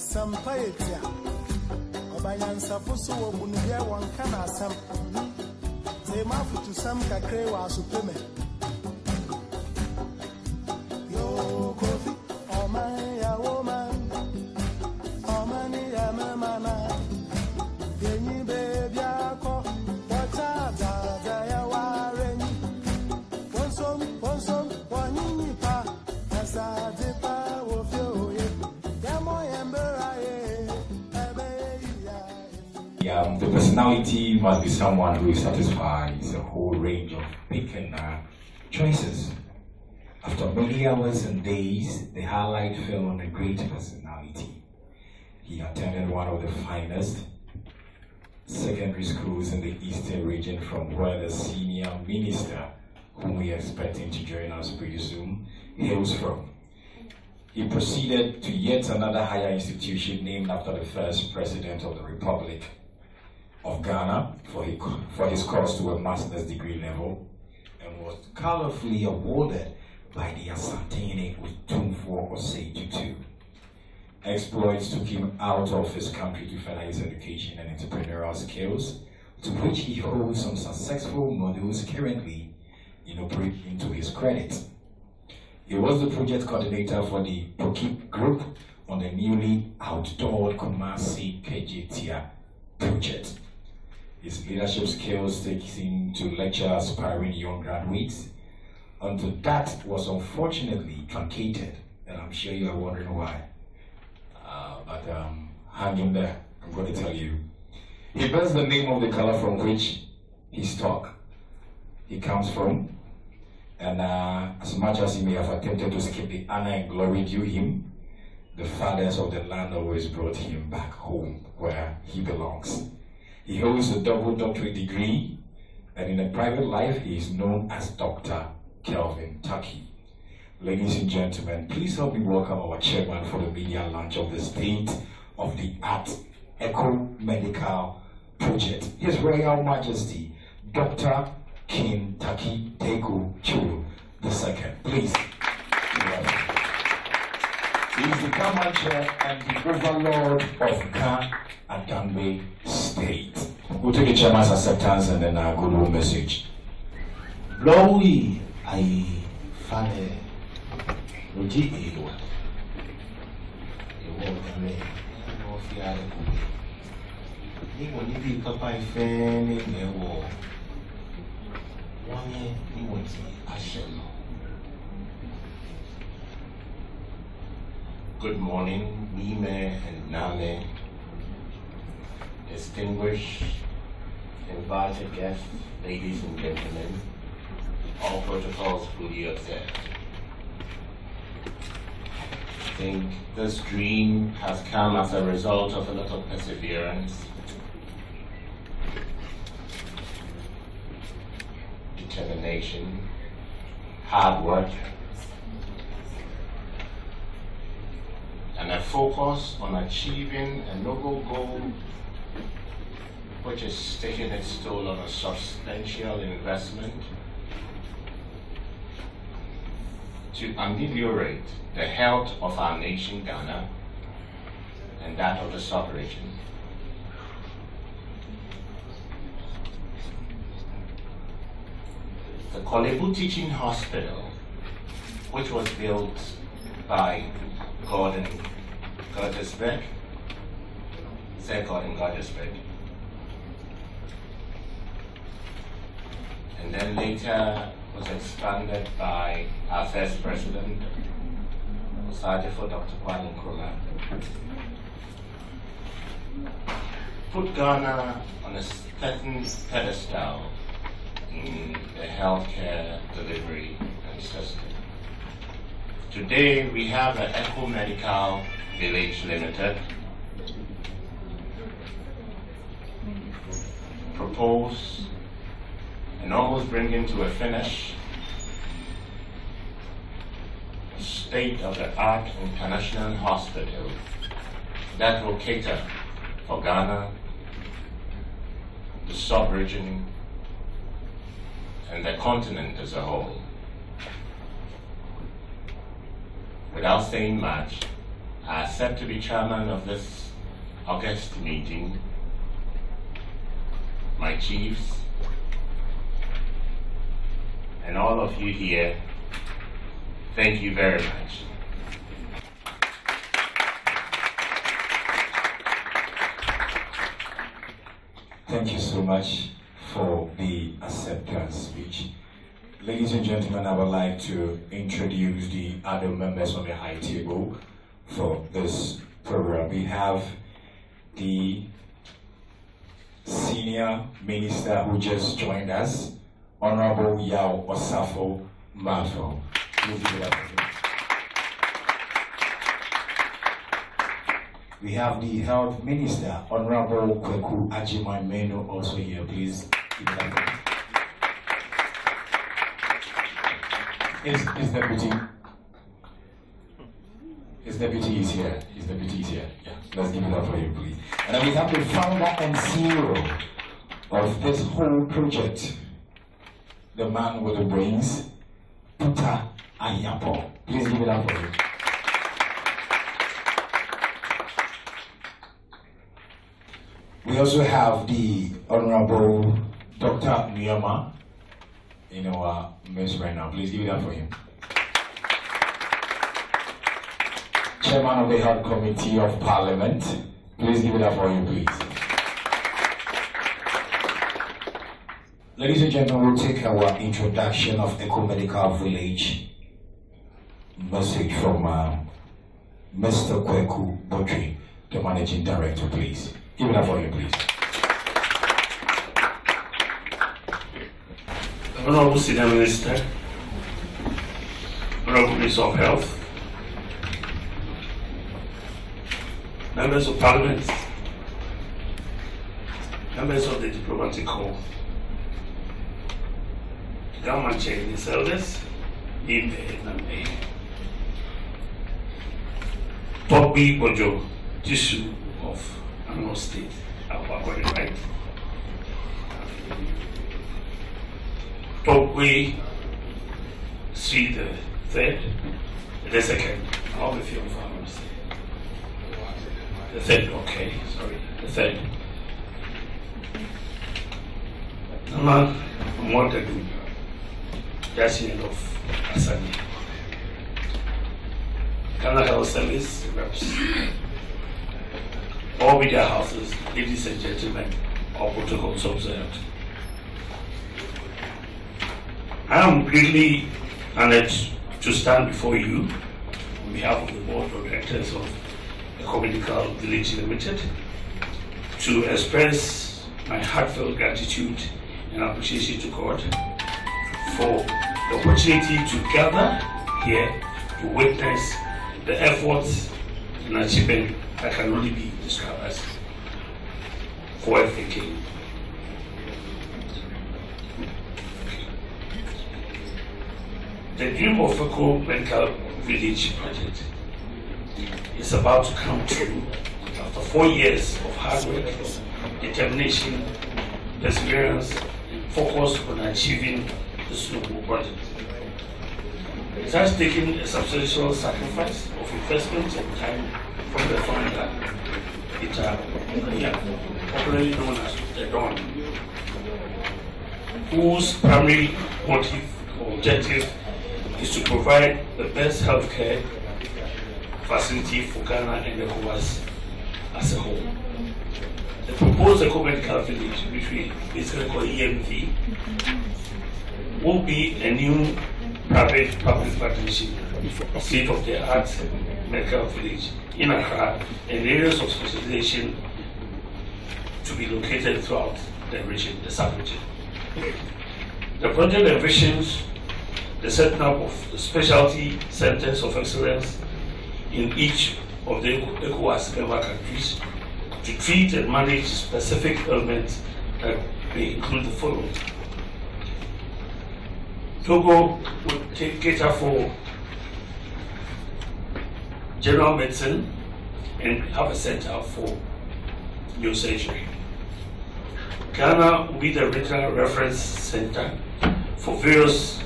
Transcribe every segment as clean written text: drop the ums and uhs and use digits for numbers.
Sampayetia. Obayansa Fusu Bundia one kana sam. They mafu to some kakrewa supreme. Yo, coffee, oh my, a woman. Oh, money, a mamma. Denny baby, I call. What's up, Daya Warren? One some, one nipa. As I did power of you. The personality must be someone who satisfies a whole range of pick and choices. After many hours and days, the highlight fell on a great personality. He attended one of the finest secondary schools in the eastern region, from where the senior minister, whom we are expecting to join us pretty soon, hails from. He proceeded to yet another higher institution named after the first president of the Republic of Ghana for his course to a master's degree level, and was colorfully awarded by the Asantene with Tumfo Osei Tutu. Exploits took him out of his country to further his education and entrepreneurial skills, to which he holds some successful models currently in operation to his credit. He was the project coordinator for the Pokip Group on the newly outdoored Kumasi Kejetia project. His leadership skills take him to lecture aspiring young graduates, until that was unfortunately truncated, and I'm sure you are wondering why. But hang in there, I'm going to tell you. He bears the name of the color from which his stock he comes from, and as much as he may have attempted to skip the honor and glory due him, the fathers of the land always brought him back home where he belongs. He holds a double doctorate degree, and in a private life, he is known as Dr. Kelvin Taki. Ladies and gentlemen, please help me welcome our chairman for the media launch of the state-of-the-art Echo Medical Project, His Royal Majesty, Dr. King Taki Teku Churu II. Please. He is the Ghana Chair and the Overlord of Ghana Adambe State. We'll take the chairman's acceptance and then a good home message. Blowy, I find Uji Ewa. You won't come in. No fear. You won't be Papa Fan in the war. One year, you won't see a shell. Good morning, Mime and Name, distinguished invited guests, ladies and gentlemen, all protocols fully observed. I think this dream has come as a result of a lot of perseverance, determination, hard work, and a focus on achieving a noble goal which is taking its toll on a substantial investment to ameliorate the health of our nation, Ghana, and that of the sub-region. The Kolebu Teaching Hospital, which was built by Gordon Gottisberg, Sir Gordon Gottisberg, and then later was expanded by our first president, Osajifo Dr. Kwame Nkrumah, put Ghana on a certain pedestal in the healthcare delivery and system. Today we have an Echo Medical Village Limited, propose and almost bringing to a finish a state-of-the-art international hospital that will cater for Ghana, the sub-region, and the continent as a whole. Without saying much, I accept to be chairman of this August meeting. My chiefs, and all of you here, thank you very much. Thank you so much for the acceptance speech. Ladies and gentlemen, I would like to introduce the other members on the high table for this program. We have the senior minister who just joined us, Honorable Yao Osafo Mato. Please give it up for him. We have the health minister, Honorable Kweku Ajiman-Menu, also here. Please give it up for him. His deputy is here. His deputy is here. Yeah, let's give it up for him, please. And then we have the founder and CEO of this whole project, the man with the brains, Peter Ayapo. Please give it up for him. We also have the Honorable Dr. Nyama in our midst right now. Please give it up for him. Chairman of the Health Committee of Parliament. Please give it up for him, please. Ladies and gentlemen, we'll take our introduction of Ecomedical Village message from Mr. Kweku Botri, the Managing Director, please. Give it up for him, please. Honorable Senior Minister, Honorable Minister of Health, Members of Parliament, members of the diplomatic corps, government chairs, elders, Ibe Name, Bobby Bojo, Jishu of Anambra State, I hope I got it right. Togwe Sri the third, the second, all the few farmers. The third, okay, sorry, the third. Nama Mwagadu, Yasin of Asani. Ghana Health Service reps. All media houses, ladies and gentlemen, all protocols observed. I am greatly honored to stand before you on behalf of the Board of Directors of Ecomedical Village Limited to express my heartfelt gratitude and appreciation to God for the opportunity to gather here to witness the efforts and achievement that can only be described as forward-thinking. The dream of Ecomedical Village project is about to come true after 4 years of hard work, determination, perseverance, focus on achieving this noble project. It has taken a substantial sacrifice of investment and time from the founder, Peter Ayapo, popularly known as the Don, whose primary motive or objective is to provide the best healthcare facility for Ghana and ECOWAS as a whole. The proposed Ecomedical Village, which we basically call EMV, will be a new private-public partnership, state-of-the-art medical village in Accra and areas of specialization to be located throughout the region, the sub-region. The project envisions the setting up of the specialty centers of excellence in each of the ECOWAS member countries to treat and manage specific ailments that may include the following. Togo would cater for general medicine and have a center for neurosurgery. Ghana will be the regional reference center for various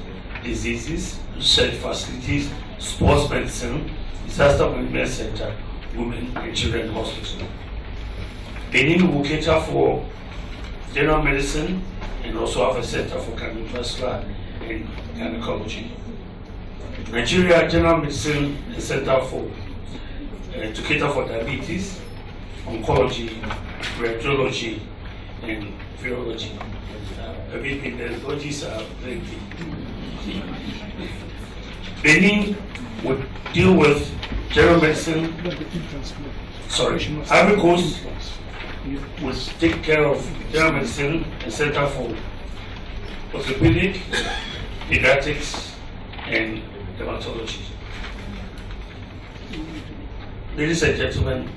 diseases, research facilities, sports medicine, disaster management center, Women and Children Hospital. Benin will cater for general medicine and also have a center for cardiovascular and gynecology. Nigeria General Medicine Center for to cater for diabetes, oncology, radiology, and virology. The bodies are plenty. Benin would deal with general medicine. Ivory Coast would take care of general medicine and center for orthopedic, pediatrics, and dermatology. Ladies and gentlemen,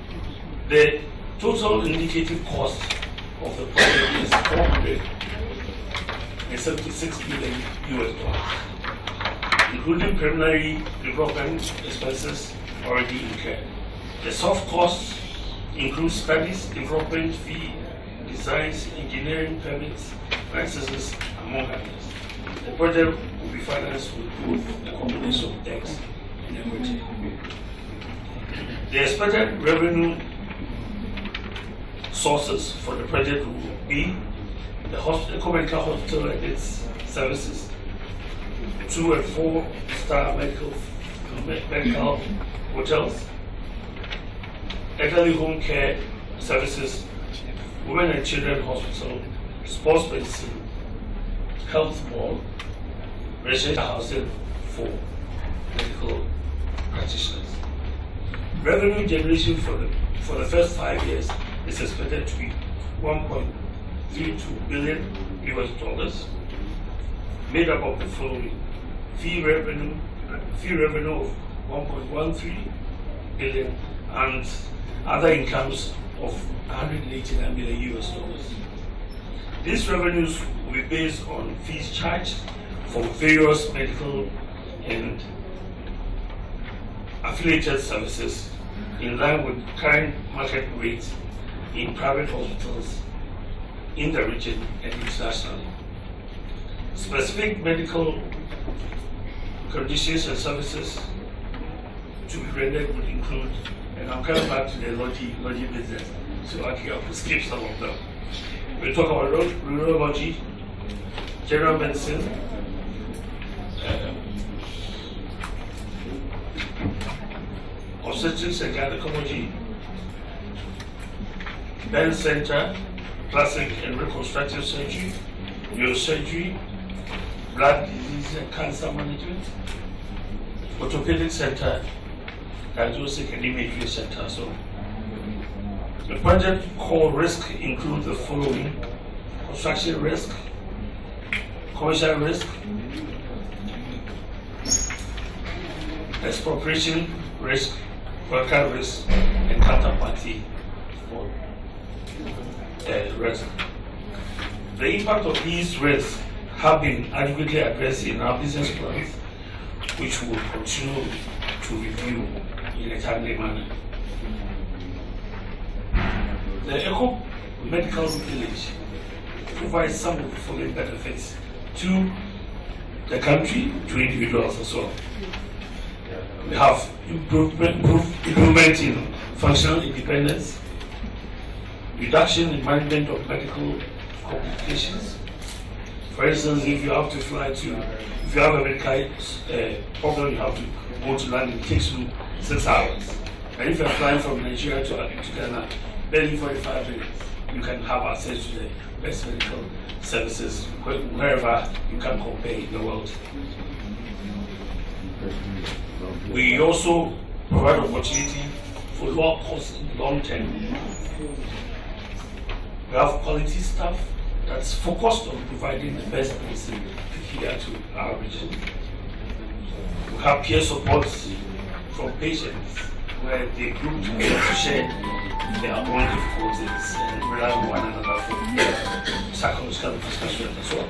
the total indicative cost of the project is $476 million US, including preliminary development expenses already incurred. The soft costs include studies, development fee, designs, engineering permits, licenses, among others. The project will be financed with a combination of debt and equity. The expected revenue sources for the project will be the Ecomedical Hospital and its services, 2 and 4-star medical hotels, elderly home care services, Women and Children Hospital, sports medicine, health mall, residential housing for medical practitioners. Revenue generation for the first 5 years is expected to be $1.32 billion US, made up of the following: fee revenue of $1.13 billion and other incomes of $189 million US. These revenues will be based on fees charged for various medical and affiliated services in line with current market rates in private hospitals in the region and internationally. Specific medical conditions and services to be rendered would include, and I'm coming back to the lodging business, so I can skip some of them. We'll talk about urology, general medicine, obstetrics and gynecology, burn center, plastic and reconstructive surgery, neurosurgery, blood disease and cancer management, orthopedic center, diagnostic and imaging center. So the project core risk includes the following: construction risk, commercial risk, expropriation risk, worker risk, and counterparty for risk. The impact of these risks have been adequately addressed in our business plans, which we will continue to review in a timely manner. The Eco Medical Village provides some of the following benefits to the country, to individuals as well. We have improvement in functional independence, reduction in management of medical complications. For instance, if you have a medical problem, you have to go to London, it takes you 6 hours. And if you're flying from Nigeria to Ghana, barely 45 minutes, you can have access to the best medical services wherever you can compare in the world. We also provide opportunity for lower costs in the long term. We have quality staff that's focused on providing the best medicine here to our region. We have peer support from patients where they group together to share their own difficulties and rely on one another for psychological discussion as well.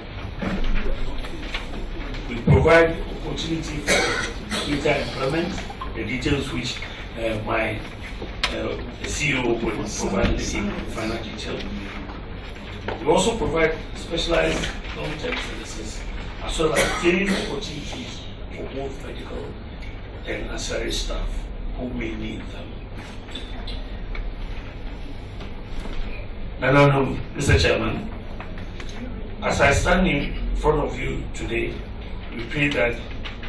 We provide opportunity for greater employment, the details which my CEO will provide in final detail. We also provide specialized long-term services as well as training opportunities for both medical and ancillary staff who may need them. Mr. Chairman, as I stand in front of you today, we pray that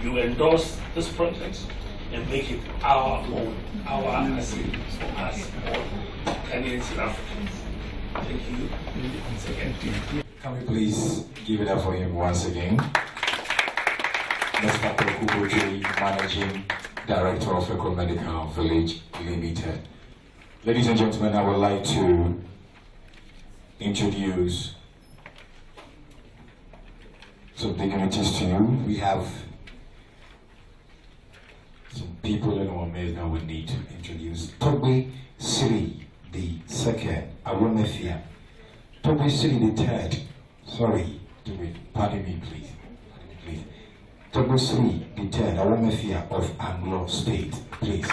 you endorse this project and make it our own, our asset for us all Ghanaians and Africans. Thank you. Once again. Can we please give it up for him once again? Mr. Kokuboji, Managing Director of Echo Medical Village Limited. Ladies and gentlemen, I would like to introduce some dignitaries to you. We have some people in our midst that we need to introduce. Toby Siri the second, Awomefia. Toby Siri the third. Sorry, pardon me, please. Please. Toby Siri the third, Awomefia of Anglo State, please.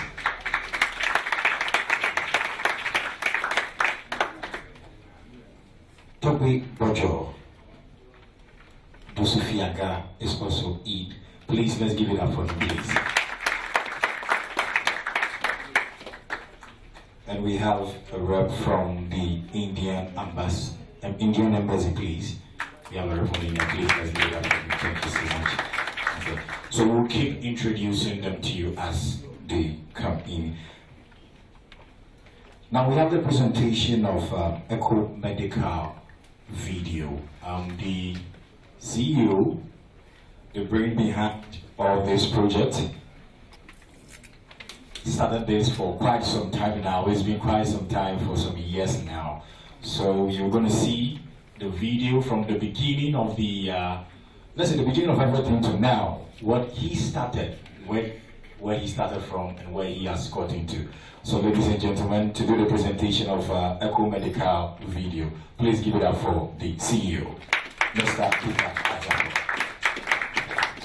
Toby Bojo Dosufiaga is also Eid. Please, let's give it up for him, please. And we have a rep from the Indian Embassy, please. We have a rep from the Indian, please, let's give it up for him. Thank you so much. Okay. So we'll keep introducing them to you as they come in. Now we have the presentation of Echo Medical Video. The CEO, the brain behind all this project, started this for quite some time now. It's been quite some time, for some years now. So you're going to see the video from the beginning of the, let's say the beginning of everything to now, what he started, where he started from and where he has got into. So ladies and gentlemen, to do the presentation of Echo Medical Video, please give it up for the CEO, Mr. Peter Ajako.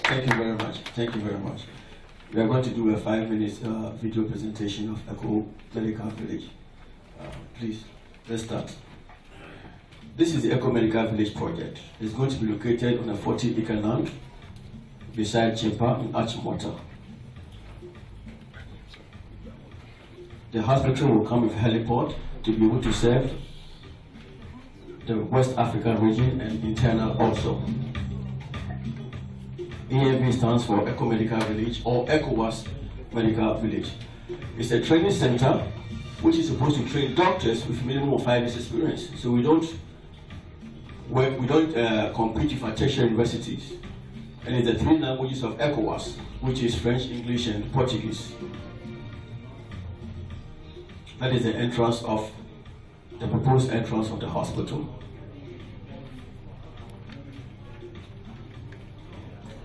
Thank you very much. Thank you very much. We are going to do a 5-minute video presentation of Echo Medical Village. Please, let's start. This is the Echo Medical Village project. It's going to be located on a 40-acre land beside Chimpa in Achimota. The hospital will come with a heliport to be able to serve the West African region and internal also. EMV stands for Echo Medical Village or ECOWAS Medical Village. It's a training center which is supposed to train doctors with minimum of 5 years experience. So we don't compete with tertiary universities. And it's the 3 languages of ECOWAS, which is French, English, and Portuguese. That is the entrance of the proposed entrance of the hospital.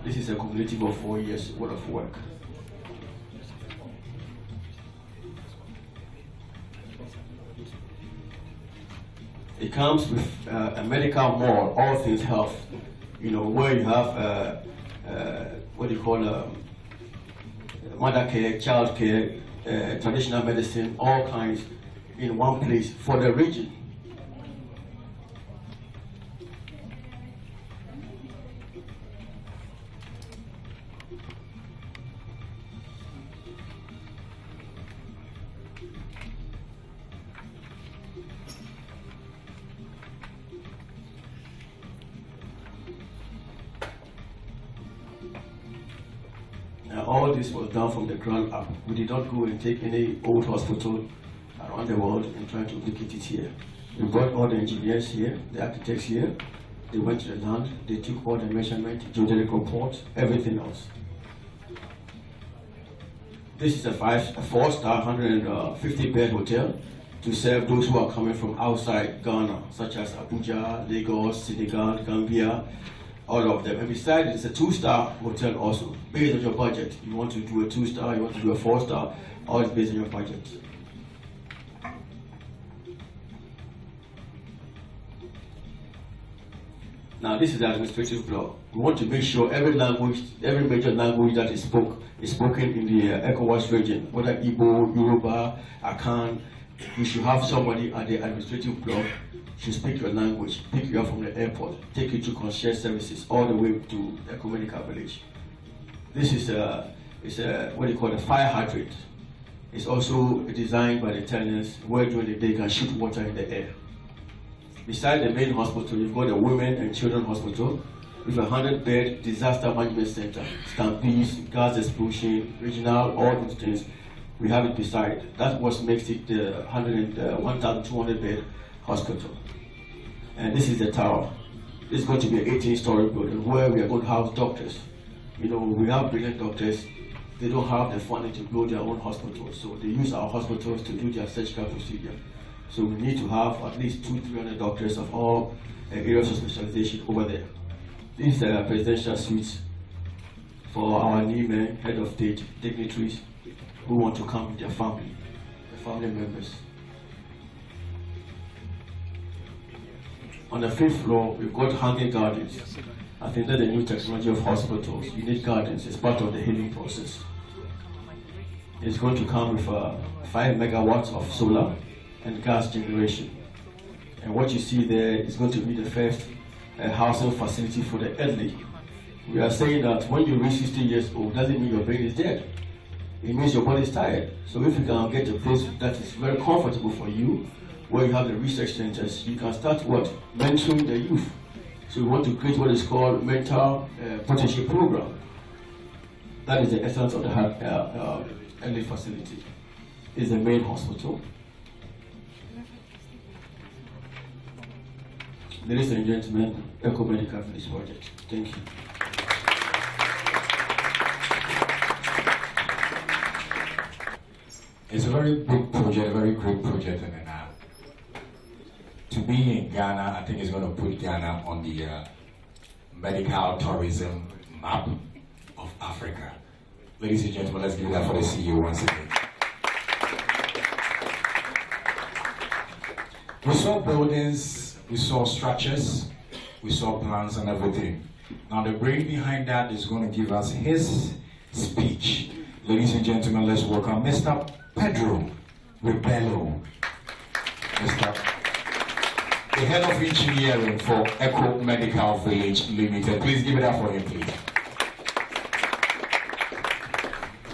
This is a cumulative of 4 years worth of work. It comes with a medical mall, all things health, where you have what do you call mother care, child care, traditional medicine, all kinds in one place for the region. All this was done from the ground up. We did not go and take any old hospital around the world and try to duplicate it here. We brought all the engineers here, the architects here. They went to the land, they took all the measurement, geologic reports, everything else. This is a 4-star, 150-bed hotel to serve those who are coming from outside Ghana, such as Abuja, Lagos, Senegal, Gambia, all of them. And besides, it's a 2-star hotel also, based on your budget. You want to do a 2-star, you want to do a 4-star, all is based on your budget. Now, this is the administrative block. We want to make sure every language, every major language that is spoken in the ECOWAS region, whether Igbo, Yoruba, Akan, we should have somebody at the administrative block to speak your language, pick you up from the airport, take you to concierge services all the way to the Echo Medical Village. This is what do you call a fire hydrant. It's also designed by the tenants where during the day you can shoot water in the air. Beside the main hospital, you've got a women and children hospital with a 100-bed disaster management center, stampedes, gas explosion, regional, all those things. We have it beside. That's what makes it the 1,200-bed hospital. And this is the tower. This is going to be an 18-story building where we are going to house doctors. You know, we have brilliant doctors. They don't have the funding to build their own hospitals, so they use our hospitals to do their surgical procedure. So we need to have at least 200-300 doctors of all areas of specialization over there. These are presidential suites for our new men, head of state, dignitaries who want to come with their family, the family members. On the 5th floor, we've got hanging gardens. I think that's the new technology of hospitals. You need gardens, it's part of the healing process. It's going to come with 5 megawatts of solar and gas generation. And what you see there is going to be the first housing facility for the elderly. We are saying that when you reach 60 years old, doesn't mean your brain is dead. It means your body is tired. So if you can get a place that is very comfortable for you, where you have the research centers, you can start what? Mentoring the youth. So we want to create what is called mental protection program. That is the essence of the elderly facility. It's the main hospital. Ladies and gentlemen, Echo Medical Village project. Thank you. It's a very big project, a very great project, and to be in Ghana, I think it's going to put Ghana on the medical tourism map of Africa. Ladies and gentlemen, let's give that for the CEO once again. We saw buildings, we saw structures, we saw plans and everything. Now the brain behind that is going to give us his speech. Ladies and gentlemen, let's welcome Mr. Pedro Rebello. The head of engineering for Echo Medical Village Limited. Please give it up for him, please.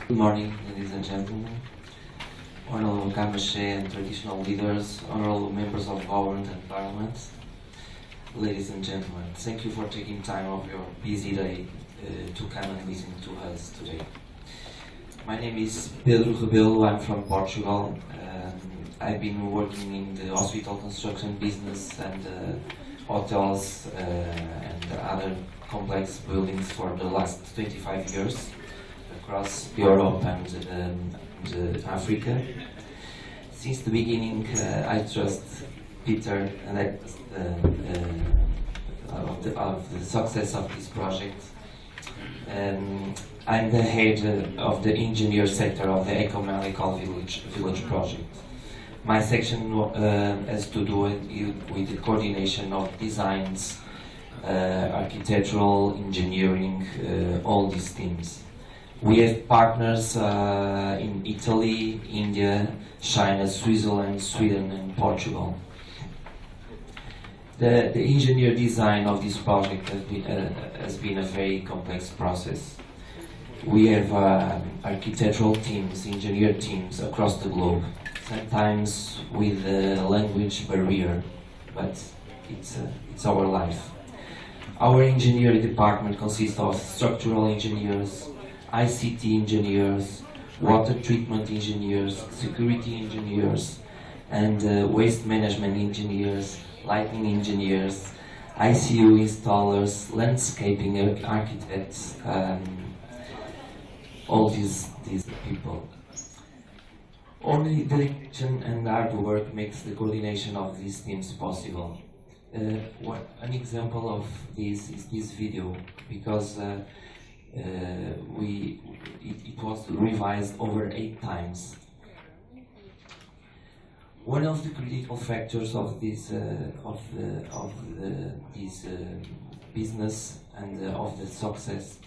Good morning, ladies and gentlemen. Honorable Kamache and traditional leaders, honorable members of government and parliament, ladies and gentlemen, thank you for taking time off your busy day to come and listen to us today. My name is Pedro Rebelo, I'm from Portugal. I've been working in the hospital construction business and hotels and other complex buildings for the last 25 years across Europe and Africa. Since the beginning, I trust Peter and of the success of this project. I'm the head of the engineer sector of the Echo Medical Village project. My section has to do with the coordination of designs, architectural, engineering, all these things. We have partners in Italy, India, China, Switzerland, Sweden and Portugal. The engineer design of this project has been a very complex process. We have architectural teams, engineer teams across the globe, sometimes with a language barrier, but it's our life. Our engineering department consists of structural engineers, ICT engineers, water treatment engineers, security engineers, and waste management engineers, lighting engineers, ICU installers, landscaping architects, all these people. Only dedication and hard work makes the coordination of these teams possible. An example of this is this video, because it was revised over 8 times. One of the critical factors of this business and of the success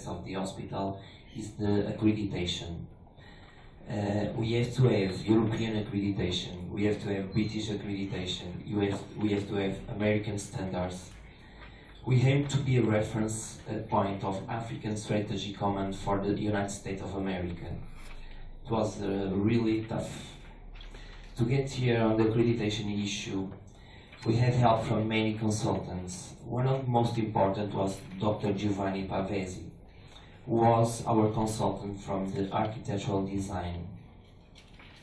of the hospital is the accreditation. We have to have European accreditation, we have to have British accreditation, we have to have American standards. We aim to be a reference point of African Strategy Command for the United States of America. It was really tough. To get here on the accreditation issue, we had help from many consultants. One of the most important was Dr. Giovanni Pavesi, who was our consultant from the architectural design.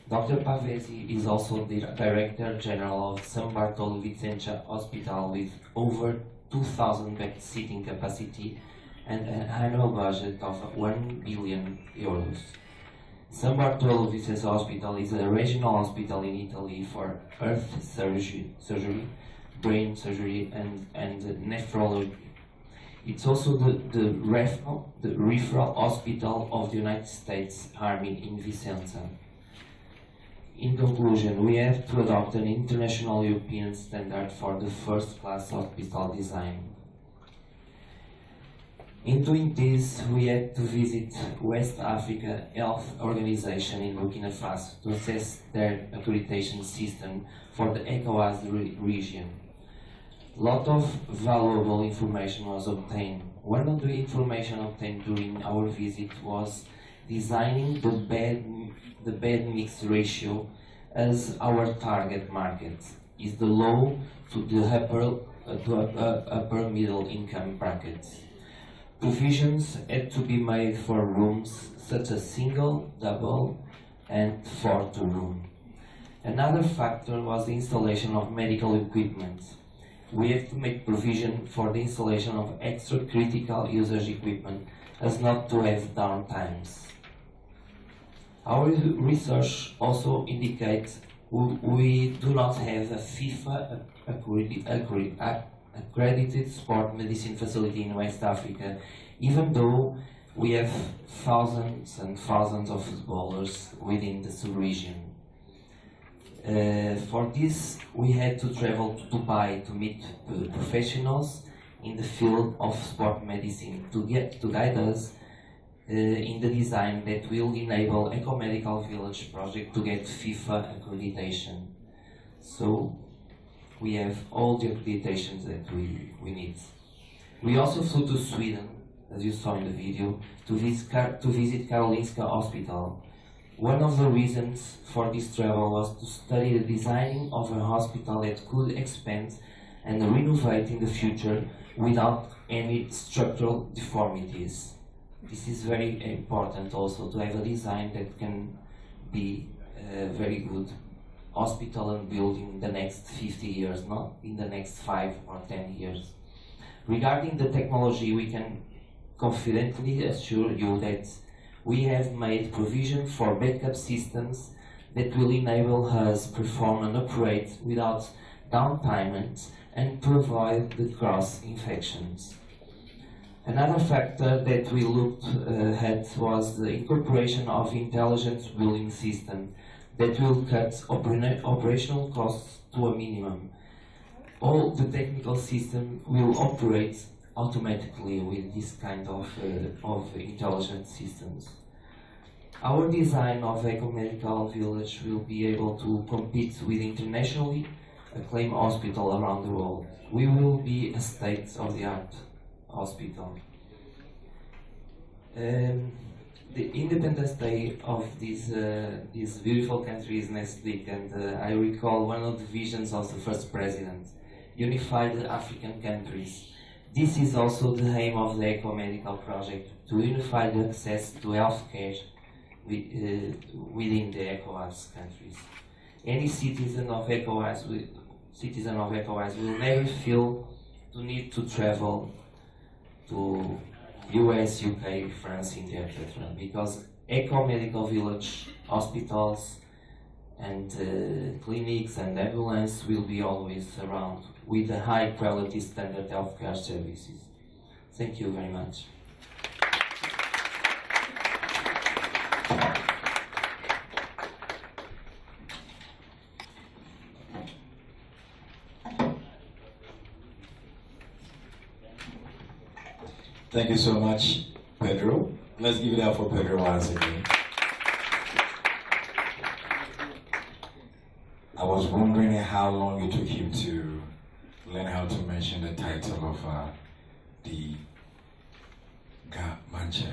Dr. Pavesi is also the Director General of San Bartolo Vicenza Hospital with over 2,000 bed seating capacity and an annual budget of 1 billion euros. San Bartolo Vicenza Hospital is a regional hospital in Italy for earth surgery, brain surgery, and nephrology. It's also the referral hospital of the United States Army in Vicenza. In conclusion, we have to adopt an international European standard for the first-class hospital design. In doing this, we had to visit West Africa Health Organization in Burkina Faso to assess their accreditation system for the ECOWAS region. A lot of valuable information was obtained. One of the information obtained during our visit was designing the bed mix ratio as our target market is the low to the upper middle income brackets. Provisions had to be made for rooms such as single, double, and 4-room. Another factor was the installation of medical equipment. We have to make provision for the installation of extra critical usage equipment as not to have downtimes. Our research also indicates we do not have a FIFA accredited sport medicine facility in West Africa, even though we have thousands and thousands of footballers within the sub-region. For this, we had to travel to Dubai to meet professionals in the field of sport medicine to guide us in the design that will enable Ecomedical Village project to get FIFA accreditation. So we have all the accreditations that we need. We also flew to Sweden, as you saw in the video, to visit Karolinska Hospital. One of the reasons for this travel was to study the designing of a hospital that could expand and renovate in the future without any structural deformities. This is very important also, to have a design that can be very good hospital and building in the next 50 years, not in the next 5 or 10 years. Regarding the technology, we can confidently assure you that we have made provision for backup systems that will enable us perform and operate without downtime and provide the cross-infections. Another factor that we looked at was the incorporation of intelligent building system that will cut operational costs to a minimum. All the technical system will operate automatically with this kind of intelligent systems. Our design of Ecomedical Village will be able to compete with internationally acclaimed hospitals around the world. We will be a state-of-the-art hospital. The Independence Day of this beautiful country is next week, and I recall one of the visions of the first president: unify the African countries. This is also the aim of the Ecomedical project, to unify the access to healthcare within the ECOWAS countries. Any citizen of ECOWAS will never feel the need to travel to US, UK, France, India, etc. Because Ecomedical Village hospitals and clinics and ambulance will be always around with a high quality standard healthcare services. Thank you very much. Thank you so much, Pedro. Let's give it up for Pedro once again. I was wondering how long it took him to learn how to mention the title of the Ga Manche.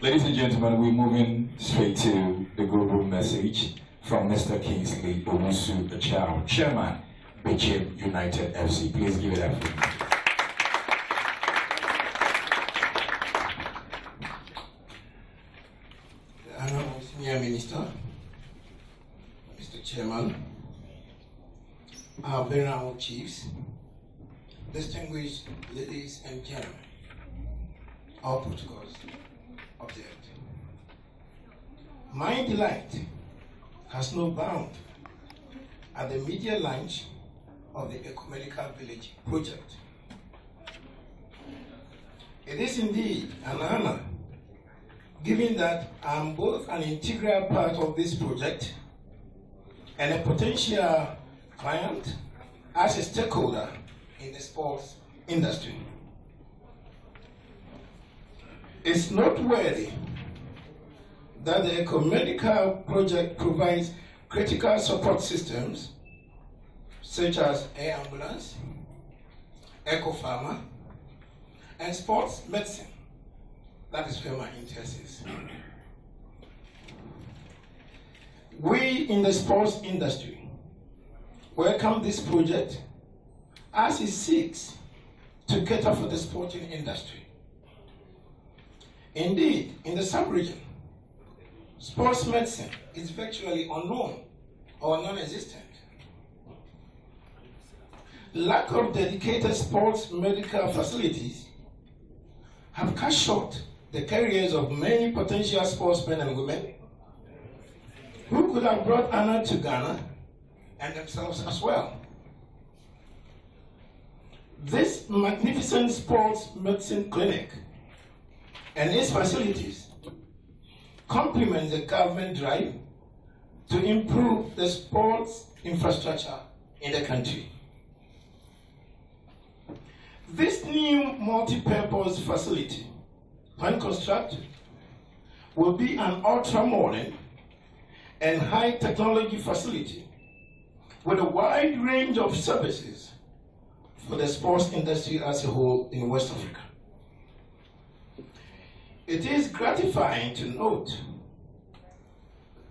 Ladies and gentlemen, we're moving straight to the global message from Mr. Kingsley Owusu Achao, Chairman, Bechim United FC. Please give it up for me. The Honorable Senior Minister, Mr. Chairman, our venerable chiefs, distinguished ladies and gentlemen, all protocols observed. My delight has no bound at the media launch of the Ecumenical Village project. It is indeed an honor, given that I'm both an integral part of this project and a potential client as a stakeholder in the sports industry. It's noteworthy that the Ecumenical project provides critical support systems such as air ambulance, eco-pharma, and sports medicine. That is where my interest is. We in the sports industry welcome this project as it seeks to cater for the sporting industry. Indeed, in the sub-region, sports medicine is virtually unknown or non-existent. Lack of dedicated sports medical facilities have cut short the careers of many potential sportsmen and women who could have brought honor to Ghana and themselves as well. This magnificent sports medicine clinic and its facilities complement the government drive to improve the sports infrastructure in the country. This new multi-purpose facility, when constructed, will be an ultra-modern and high-technology facility with a wide range of services for the sports industry as a whole in West Africa. It is gratifying to note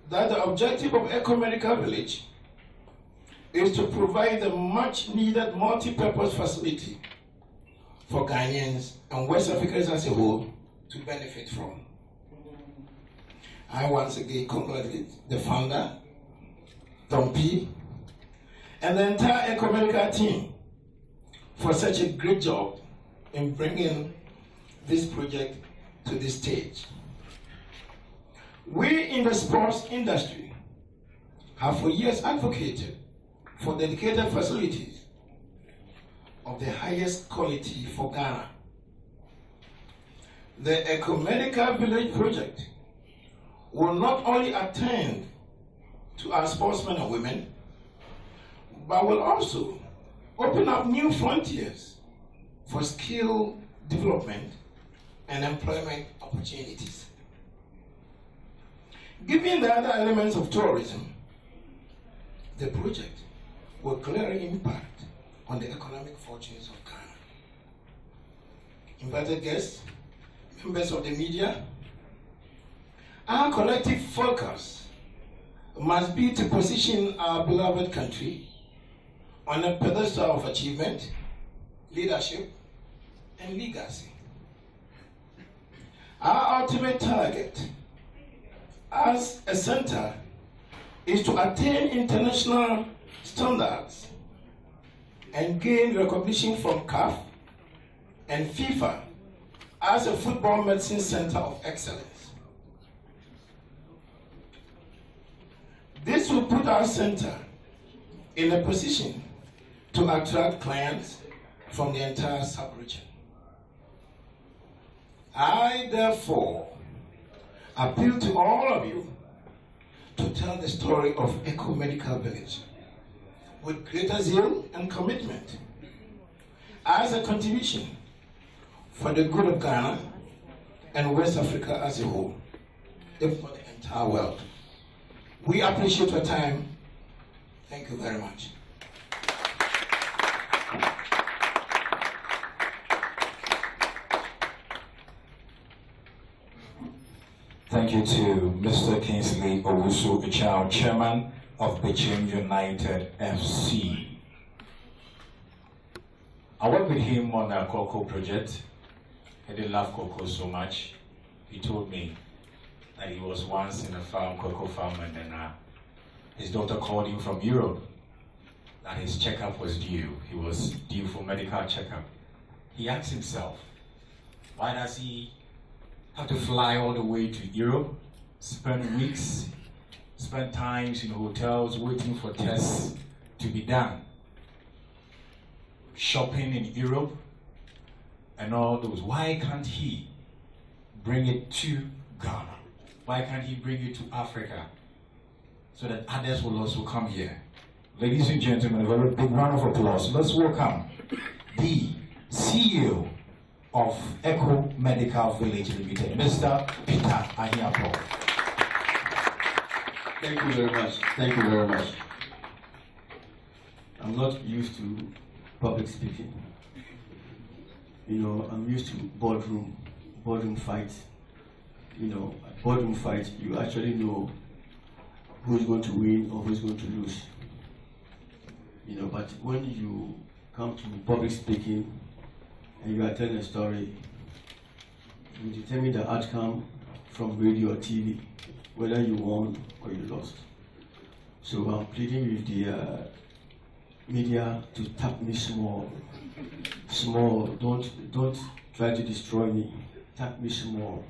that the objective of Ecumenical Village is to provide the much-needed multi-purpose facility for Ghanaians and West Africans as a whole to benefit from. I once again congratulate the founder, Tom P., and the entire Ecumenical team for such a great job in bringing this project to this stage. We in the sports industry have for years advocated for dedicated facilities of the highest quality for Ghana. The Ecumenical Village project will not only attend to our sportsmen and women, but will also open up new frontiers for skill development and employment opportunities. Given the other elements of tourism, the project will clearly impact on the economic fortunes of Ghana. Invited guests, members of the media, our collective focus must be to position our beloved country on a pedestal of achievement, leadership, and legacy. Our ultimate target as a center is to attain international standards and gain recognition from CAF and FIFA as a football medicine center of excellence. This will put our center in a position to attract clients from the entire sub-region. I therefore appeal to all of you to tell the story of Ecumenical Village with greater zeal and commitment as a contribution for the good of Ghana and West Africa as a whole, if not the entire world. We appreciate your time. Thank you very much. Thank you to Mr. Kingsley Owusu Ichao, Chairman of Bichim United FC. I worked with him on a cocoa project. He did love cocoa so much. He told me that he was once in a farm, cocoa farm, and then his daughter called him from Europe that his checkup was due. He was due for medical checkup. He asked himself, why does he have to fly all the way to Europe, spend weeks, spend times in hotels waiting for tests to be done, shopping in Europe and all those? Why can't he bring it to Ghana? Why can't he bring it to Africa so that others will also come here? Ladies and gentlemen, a very big round of applause. Let's welcome the CEO of Echo Medical Village Limited, Mr. Peter Ahiapo. Thank you very much. Thank you very much. I'm not used to public speaking. You know, I'm used to boardroom fights. You know, at boardroom fights, you actually know who's going to win or who's going to lose. You know, but when you come to public speaking and you are telling a story, you determine the outcome from radio or TV, whether you won or you lost. So I'm pleading with the media to tap me small. Don't try to destroy me. Tap me small.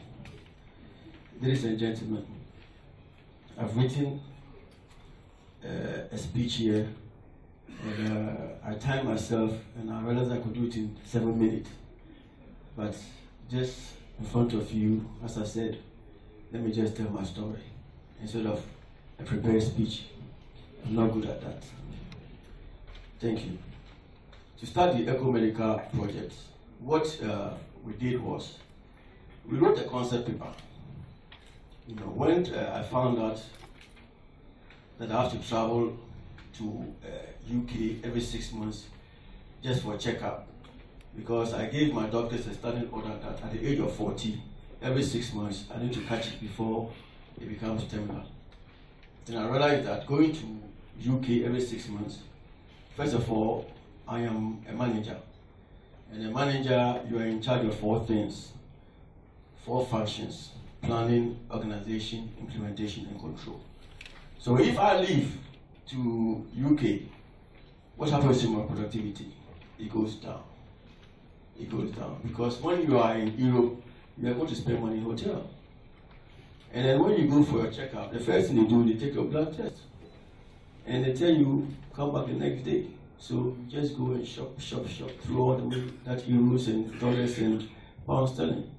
Ladies and gentlemen, I've written a speech here, and I timed myself, and I realized I could do it in 7 minutes. But just in front of you, as I said, let me just tell my story instead of a prepared speech. I'm not good at that. Thank you. To start the Echo Medical project, what we did was we wrote a concept paper. You know, when I found out that I have to travel to UK every 6 months just for a checkup, because I gave my doctors a standing order that at the age of 40, every 6 months, I need to catch it before it becomes terminal. Then I realized that going to UK every 6 months, first of all, I am a manager. And a manager, you are in charge of 4 things, 4 functions: planning, organization, implementation, and control. So if I leave to UK, what happens to my productivity? It goes down. It goes down. Because when you are in Europe, you are going to spend money in hotel. And then when you go for your checkup, the first thing they do, they take your blood test. And they tell you, come back the next day. So you just go and shop through all the way, that euros and dollars and pounds sterling.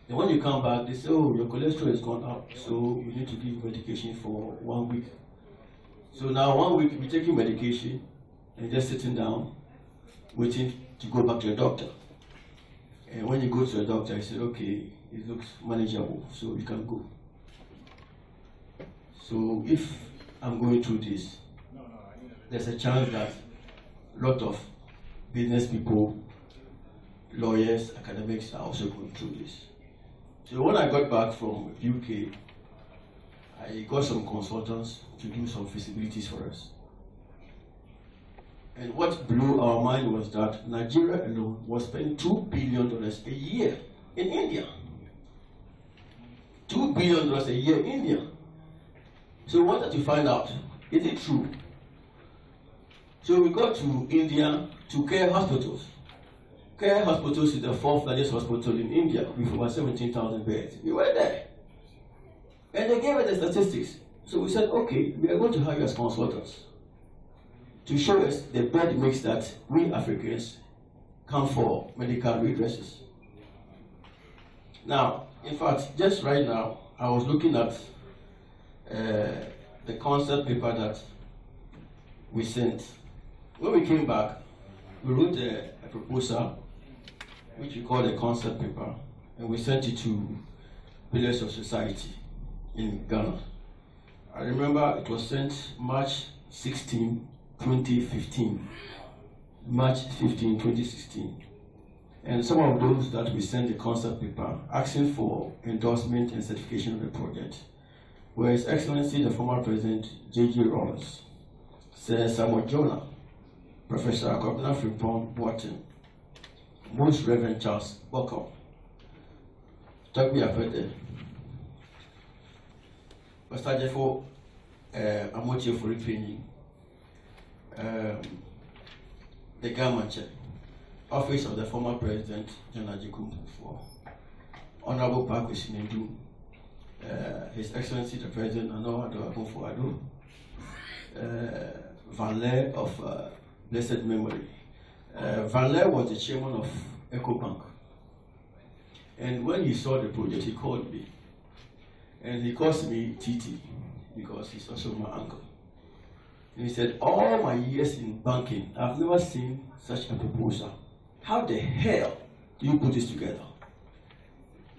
And when you come back, they say, oh, your cholesterol has gone up, so we need to give you medication for 1 week. So now 1 week, you're taking medication and just sitting down, waiting to go back to the doctor. And when you go to the doctor, he said, okay, it looks manageable, so you can go. So if I'm going through this, there's a chance that a lot of business people, lawyers, academics are also going through this. So when I got back from UK, I got some consultants to do some feasibilities for us. And what blew our mind was that Nigeria alone was spending $2 billion a year in India. $2 billion a year in India. So we wanted to find out, is it true? So we got to India to Care Hospitals. Care Hospitals is the 4th largest hospital in India with over 17,000 beds. We were there. And they gave us the statistics. So we said, okay, we are going to hire you as consultants to show us the bed mix that we Africans come for medical redresses. Now, in fact, just right now, I was looking at the concept paper that we sent. When we came back, we wrote a proposal, which we call a concept paper, and we sent it to Pillars of Society in Ghana. I remember it was sent March 16, 2015. March 15, 2016. And some of those that we sent the concept paper asking for endorsement and certification of the project were His Excellency the former President J.G. Rawlings, Sir Samuel Jonah, Professor Kwabena Frimpong Boateng, Most Reverend Charles Bokor, Togbi Apete, Pastor Jeffo Amotie Furipini, the Gamanche, Office of the former President John Ajikum for Honorable Park Isinindu, His Excellency the President Anoa Akufo-Addo, Van Leer of blessed memory. Van Leer was the chairman of EcoBank, and when he saw the project, he called me, and he calls me TT because he's also my uncle. And he said, all my years in banking, I've never seen such a proposal. How the hell do you put this together?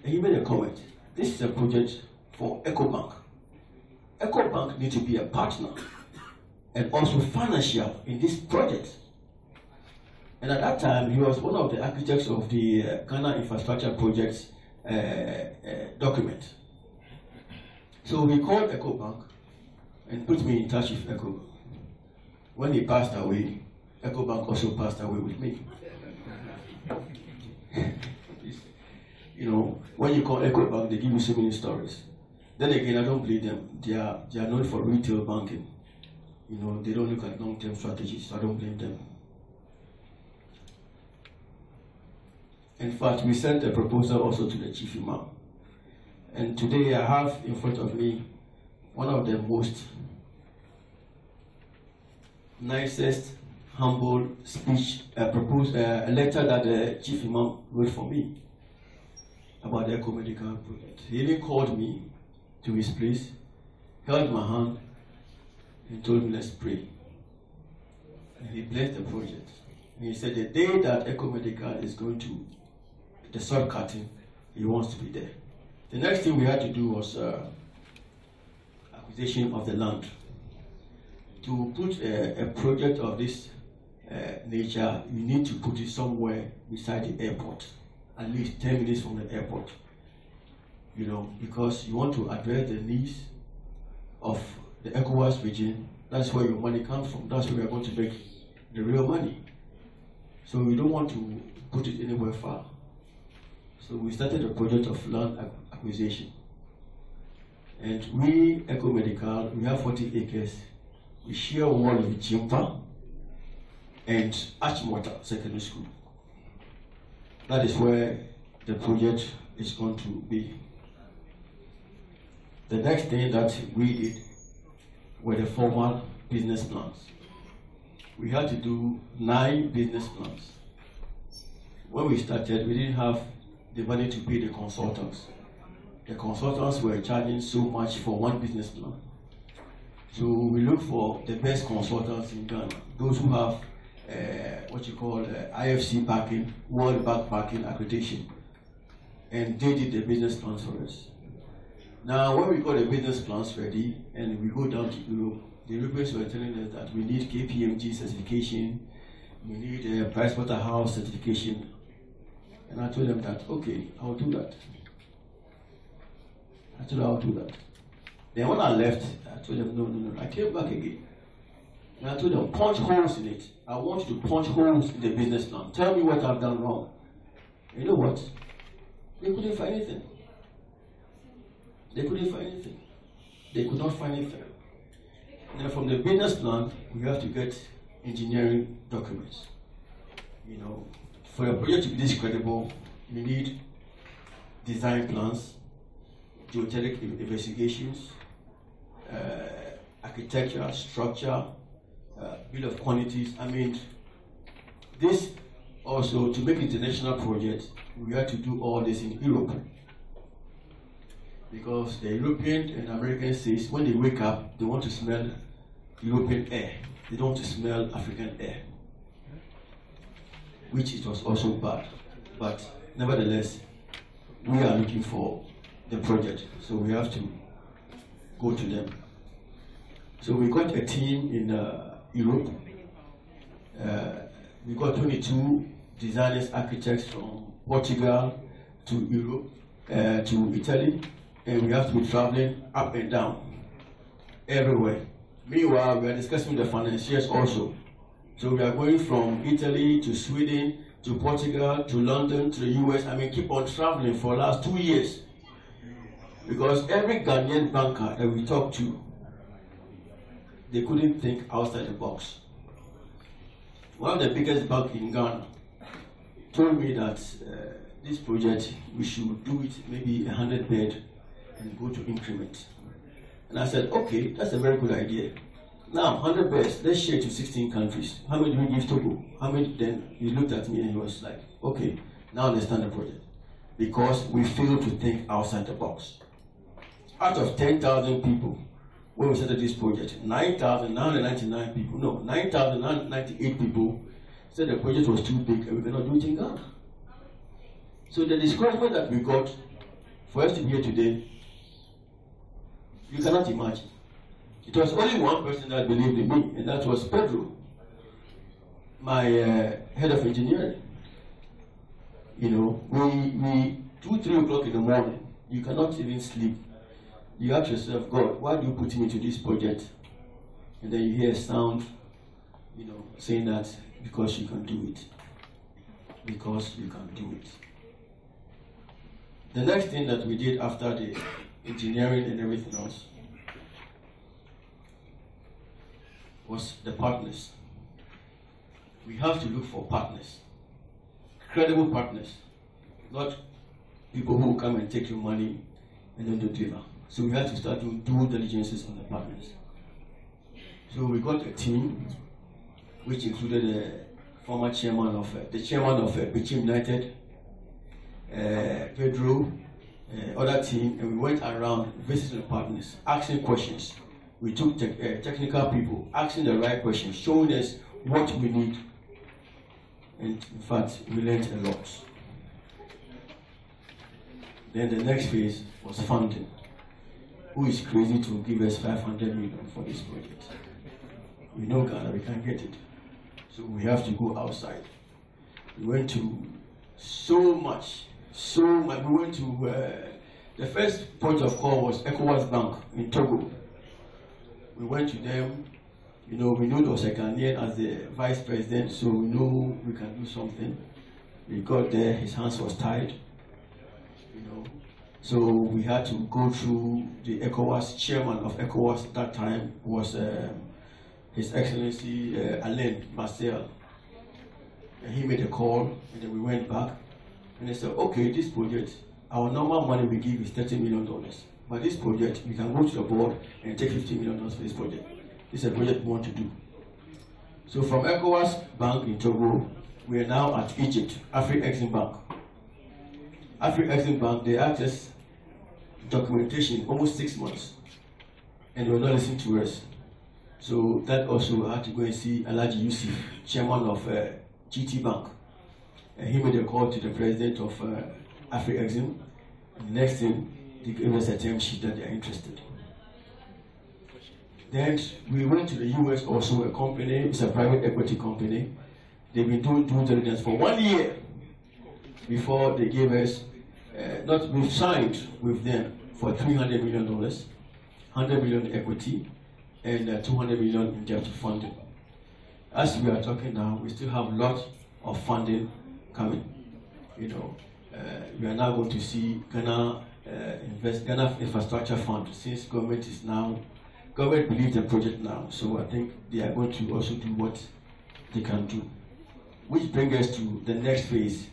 And he made a comment. This is a project for EcoBank. EcoBank needs to be a partner and also financial in this project. And at that time, he was one of the architects of the Ghana Infrastructure Project document. So he called EcoBank and put me in touch with EcoBank. When he passed away, EcoBank also passed away with me. You know, when you call EcoBank, they give you so many stories. Then again, I don't believe them. They are known for retail banking. You know, they don't look at long-term strategies, so I don't blame them. In fact, we sent a proposal also to the Chief Imam. And today I have in front of me one of the most nicest, humble speech, a letter that the Chief Imam wrote for me about the Eco-Medical project. He even called me to his place, held my hand, and told me, let's pray. And he blessed the project. And he said the day that Eco-Medical is going to the soil cutting, he wants to be there. The next thing we had to do was acquisition of the land. To put a project of this nature, you need to put it somewhere beside the airport, at least 10 minutes from the airport. You know, because you want to address the needs of the ECOWAS region. That's where your money comes from. That's where we are going to make the real money. So we don't want to put it anywhere far. So we started a project of land acquisition. And we, Eco-Medical, we have 40 acres. We share wall with Chimpa and Achimota Secondary School. That is where the project is going to be. The next thing that we did were the formal business plans. We had to do 9 business plans. When we started, we didn't have the money to pay the consultants. The consultants were charging so much for one business plan. So we looked for the best consultants in Ghana, those who have IFC backing, World Bank backing accreditation. And they did the business plans for us. Now, when we got the business plans ready and we go down to Europe, the Europeans were telling us that we need KPMG certification, we need a Pricewaterhouse certification. And I told them that, okay, I'll do that. I told them I'll do that. Then when I left, I told them, no. I came back again. And I told them, punch holes in it. I want you to punch holes in the business plan. Tell me what I've done wrong. And you know what? They couldn't find anything. They couldn't find anything. They could not find anything. Now from the business plan, we have to get engineering documents. You know, for a project to be this credible, you need design plans, geotechnical investigations, architecture, structure, bill of quantities. I mean, this also, to make international projects, we had to do all this in Europe. Because the European and American states, when they wake up, they want to smell European air. They don't want to smell African air, which it was also bad. But nevertheless, we are looking for the project, so we have to go to them. So we got a team in Europe. We got 22 designers, architects from Portugal to Europe, to Italy, and we have to be traveling up and down, everywhere. Meanwhile, we are discussing the financiers also. So we are going from Italy to Sweden, to Portugal, to London, to the US. I mean, keep on traveling for the last 2 years. Because every Ghanaian banker that we talked to, they couldn't think outside the box. One of the biggest banks in Ghana told me that this project, we should do it maybe 100 bed and go to increment. And I said, okay, that's a very good idea. Now, 100 beds, let's share to 16 countries. How many do we give Togo? How many? Then he looked at me and he was like, okay, now I understand the project. Because we failed to think outside the box. Out of 10,000 people, when we started this project, 9,999 people, no, 9,998 people said the project was too big and we cannot do it in Ghana. So the discouragement that we got for us to be here today, you cannot imagine. It was only one person that believed in me, and that was Pedro, my head of engineering. You know, we 2, 3 o'clock in the morning, you cannot even sleep. You ask yourself, God, why do you put me into this project? And then you hear a sound, you know, saying that because you can do it. Because you can do it. The next thing that we did after the engineering and everything else was the partners. We have to look for partners, credible partners, not people who come and take your money and don't deliver. So we had to start doing due diligences on the partners. So we got a team which included the former chairman of Bichim United, Pedro, other team, and we went around visiting the partners, asking questions. We took technical people, asking the right questions, showing us what we need. And in fact, we learned a lot. Then the next phase was funding. Who is crazy to give us 500 million for this project? We know Ghana, we can't get it. So we have to go outside. We went to so much. We went to, the first point of call was ECOWAS Bank in Togo. We went to them, you know, we knew there was a Ghanaian as the vice president, so we knew we can do something. We got there, his hands was tied, you know. So we had to go through the ECOWAS, chairman of ECOWAS at that time was His Excellency Alain Marcel. And he made a call, and then we went back, and they said, okay, this project, our normal money we give is $30 million. But this project, we can go to the board and take $50 million for this project. This is a project we want to do. So from ECOWAS Bank in Togo, we are now at Egypt, Afri-Exim Bank. Afri-Exim Bank, they asked us documentation almost 6 months, and they were not listening to us. So that also had to go and see Alhaji Yusuf, chairman of GT Bank. And he made a call to the president of Afri-Exim. And the next thing, they gave us a term sheet that they are interested. Then we went to the US also, a company, it's a private equity company. They've been doing due diligence for 1 year before they gave us, we've signed with them for $300 million, 100 million equity, and 200 million in debt funding. As we are talking now, we still have a lot of funding coming. You know, we are now going to see Ghana Infrastructure Fund, since government believes the project now, so I think they are going to also do what they can do. Which brings us to the next phase,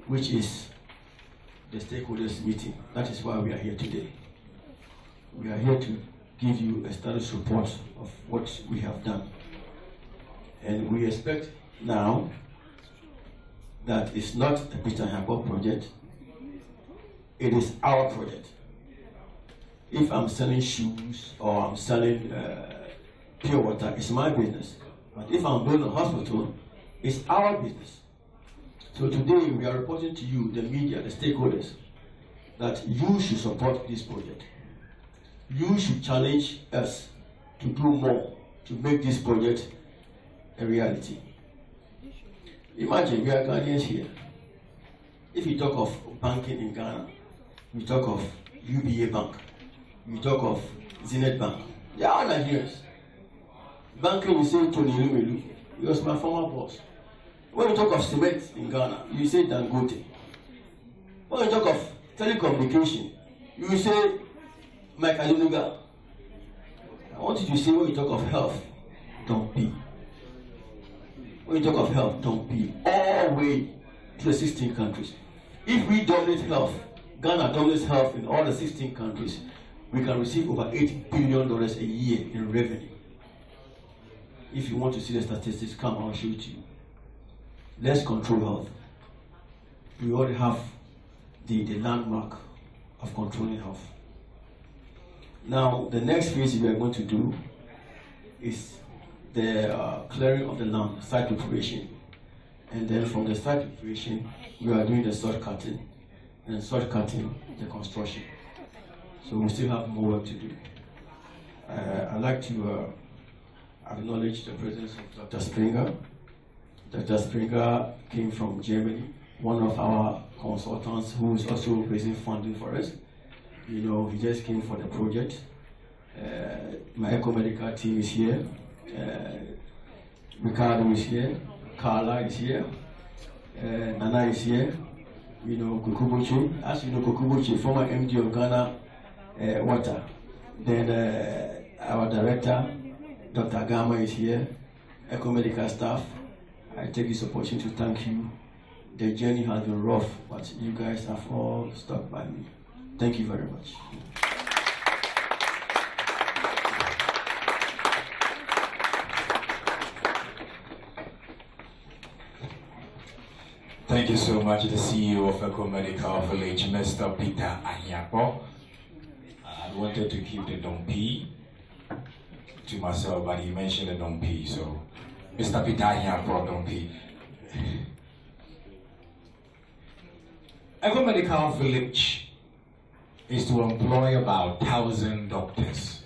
which is the stakeholders meeting. That is why we are here today. We are here to give you a status report of what we have done. And we expect now that it's not a Peter Nyabor project, it is our project. If I'm selling shoes or I'm selling pure water, it's my business. But if I'm building a hospital, it's our business. So today we are reporting to you, the media, the stakeholders, that you should support this project. You should challenge us to do more to make this project a reality. Imagine we are Ghanaians here. If you talk of banking in Ghana, you talk of UBA Bank, you talk of Zenith Bank. They are Nigerians. Banking, you say Tony Lumelu. He was my former boss. When you talk of cement in Ghana, you say Dangote. When you talk of telecommunication, you say Mike Adenuga. I want you to say when you talk of health, don't be. When you talk of health, don't be. All the way to the 16 countries. If we dominate health, Ghana dominates health in all the 16 countries, we can receive over $8 billion a year in revenue. If you want to see the statistics, come, I'll show it to you. Let's control health. We already have the landmark of controlling health. Now, the next phase we are going to do is the clearing of the land, site preparation. And then from the site preparation, we are doing the sod cutting. And sod cutting, the construction. So we still have more work to do. I'd like to acknowledge the presence of Dr. Springer. Dr. Springer came from Germany, one of our consultants who is also raising funding for us. You know, he just came for the project. My eco-medical team is here. Ricardo is here. Carla is here. Nana is here. You know, Kukubuchi. As you know, Kukubuchi, former MD of Ghana Water. Then our director, Dr. Gama, is here. Eco-medical staff. I take this opportunity to thank you. The journey has been rough, but you guys have all stuck by me. Thank you very much. Thank you so much, the CEO of Eco Medical Village, Mr. Peter Ahiapo. I wanted to keep the Dompi to myself, but he mentioned the Dompi, so Mr. Peter Ahiapo, Dompi. Eco Medical Village is to employ about 1,000 doctors,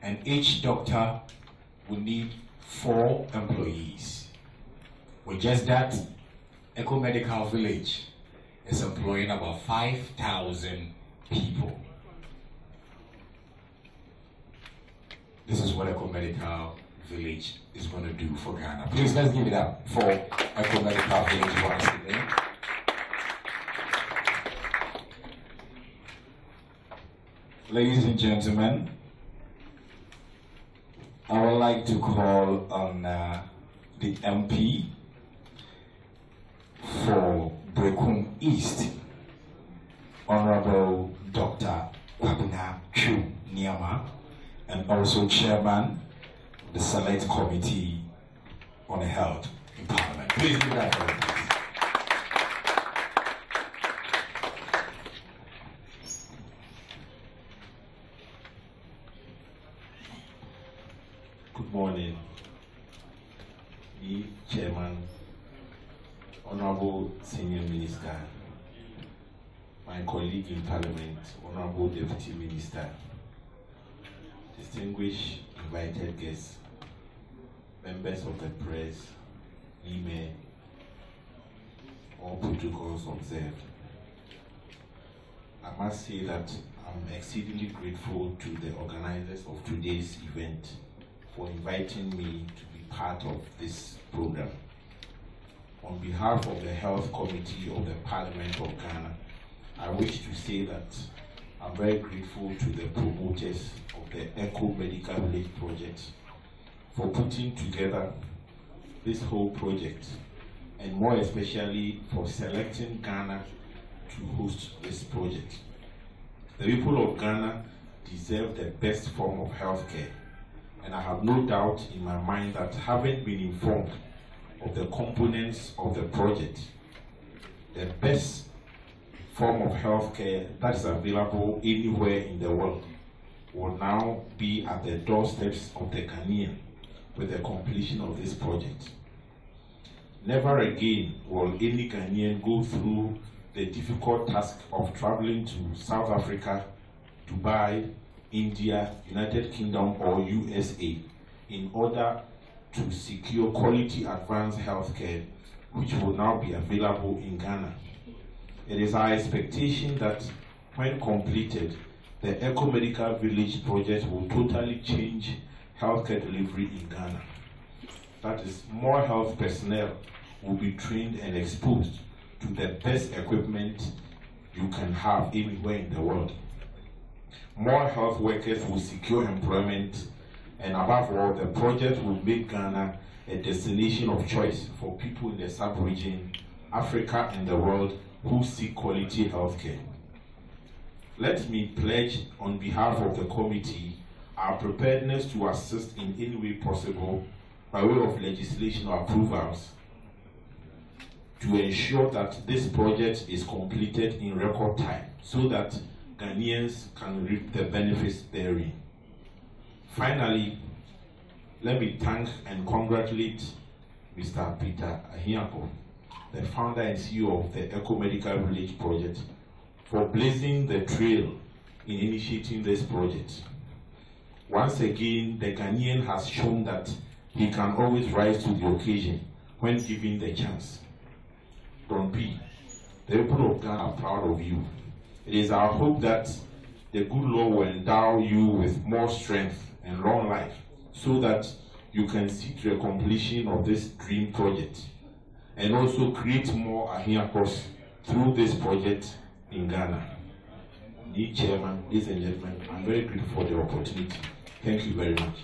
and each doctor will need 4 employees. With just that, Eco Medical Village is employing about 5,000 people. This is what Eco Medical Village is going to do for Ghana. Please, let's give it up for Eco Medical Village once again. Ladies and gentlemen, I would like to call on the MP for Brekum East, Honorable Dr. Kwabena Chu Niama, and also Chairman of the Select Committee on Health in Parliament. Please give that for him. Good morning, the Chairman, Honorable Senior Minister, my colleague in Parliament, Honorable Deputy Minister, distinguished invited guests, members of the press, email, all protocols observed. I must say that I'm exceedingly grateful to the organizers of today's event for inviting me to be part of this program. On behalf of the Health Committee of the Parliament of Ghana, I wish to say that I'm very grateful to the promoters of the Eco Medical Village project for putting together this whole project, and more especially for selecting Ghana to host this project. The people of Ghana deserve the best form of healthcare, and I have no doubt in my mind that, having been informed of the components of the project, the best form of healthcare that is available anywhere in the world will now be at the doorsteps of the Ghanaian with the completion of this project. Never again will any Ghanaian go through the difficult task of traveling to South Africa, Dubai, India, United Kingdom, or USA in order to secure quality advanced healthcare which will now be available in Ghana. It is our expectation that when completed, the Eco-Medical Village project will totally change healthcare delivery in Ghana. That is, more health personnel will be trained and exposed to the best equipment you can have anywhere in the world. More health workers will secure employment, and above all, the project will make Ghana a destination of choice for people in the sub-region, Africa, and the world who seek quality healthcare. Let me pledge on behalf of the committee our preparedness to assist in any way possible by way of legislation or approvals to ensure that this project is completed in record time so that Ghanaians can reap the benefits therein. Finally, let me thank and congratulate Mr. Peter Ahiapo, the founder and CEO of the Eco-Medical Village project, for blazing the trail in initiating this project. Once again, the Ghanaian has shown that he can always rise to the occasion when given the chance. Don P, the people of Ghana are proud of you. It is our hope that the good Lord will endow you with more strength and long life so that you can see to the completion of this dream project and also create more Ahiapos through this project in Ghana. Dear Chairman, ladies and gentlemen, I'm very grateful for the opportunity. Thank you very much.